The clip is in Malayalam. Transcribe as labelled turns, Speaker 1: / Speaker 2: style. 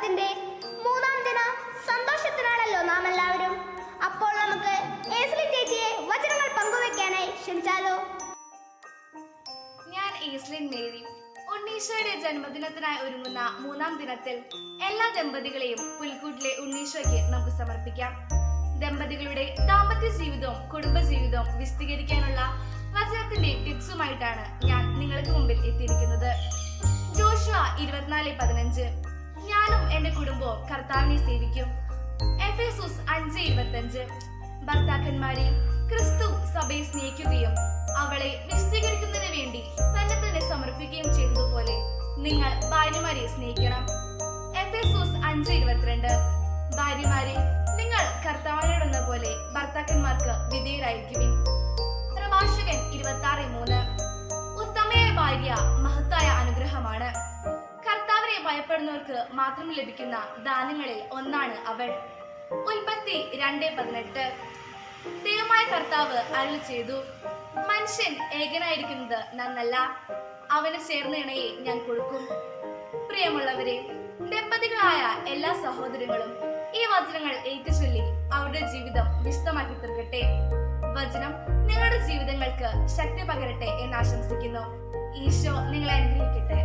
Speaker 1: വചനത്തിന്റെ മൂന്നാം ദിന സന്തോഷത്തിനാണല്ലോ നാം എല്ലാവരും. അപ്പോൾ നമുക്ക് ഏസ്ലി ചേച്ചിയെ വചനങ്ങൾ പങ്കുവെക്കാനായി ക്ഷണിച്ചാലോ?
Speaker 2: ഞാൻ ഏസ്ലിൻ മേരി. ഉണ്ണീശോയുടെ ജന്മദിനത്തിനായി ഒരുങ്ങുന്ന മൂന്നാം ദിനത്തിൽ എല്ലാ ദമ്പതികളെയും പുൽക്കൂട്ടിലെ ഉണ്ണീശോയ്ക്ക് നമുക്ക് സമർപ്പിക്കാം. ദമ്പതികളുടെ ദാമ്പത്യ ജീവിതവും കുടുംബജീവിതവും വിശദീകരിക്കാനുള്ള വചനത്തിന്റെ ടിപ്സുമായിട്ടാണ് ഞാൻ നിങ്ങൾക്ക് മുമ്പിൽ എത്തിയിരിക്കുന്നത്. ജോഷുവ 24:15. ഞാനും എന്റെ കുടുംബവും കർത്താവിനെ സേവിക്കും. എഫേസൂസ് 5:25. ഭർത്താക്കന്മാരെ, ക്രിസ്തു സഭയെ സ്നേഹിക്കുകയും അവളെ വിശദീകരിക്കുന്നതിന് വേണ്ടി തന്നെ തന്നെ സമർപ്പിക്കുകയും ചെയ്തതുപോലെ നിങ്ങൾ ഭാര്യമാരെ സ്നേഹിക്കണം. എഫേസൂസ് 5:22. ഭാര്യമാരെ, നിങ്ങൾ കർത്താവിനോടെന്ന പോലെ ഭർത്താക്കന്മാർക്ക് വിധേയരായിരിക്കുവിൻ. പ്രഭാഷകൻ 26:3. ഉത്തമയായ ഭാര്യ മഹത്തായ അനുഗ്രഹമാണ്. കർത്താവിനെ ഭയപ്പെടുന്നവർക്ക് മാത്രം ലഭിക്കുന്ന ദാനങ്ങളിൽ ഒന്നാണ് അവൾ. ഉൽപ്പത്തി 2:18. ദൈവമായ കർത്താവ് അരുളി ചെയ്തു, മനുഷ്യൻ ഏകനായിരിക്കുന്നത് നന്നല്ല, അവന് ചേർന്ന ഇണയെ ഞാൻ കൊടുക്കും. പ്രിയമുള്ളവരെ, ദമ്പതികളായ എല്ലാ സഹോദരങ്ങളും ഈ വചനങ്ങൾ ഏറ്റുചൊല്ലി അവരുടെ ജീവിതം വിശദമാക്കി തീർക്കട്ടെ. വചനം നിങ്ങളുടെ ജീവിതങ്ങൾക്ക് ശക്തി പകരട്ടെ എന്ന് ആശംസിക്കുന്നു. ഈശോ നിങ്ങളെ അനുഗ്രഹിക്കട്ടെ.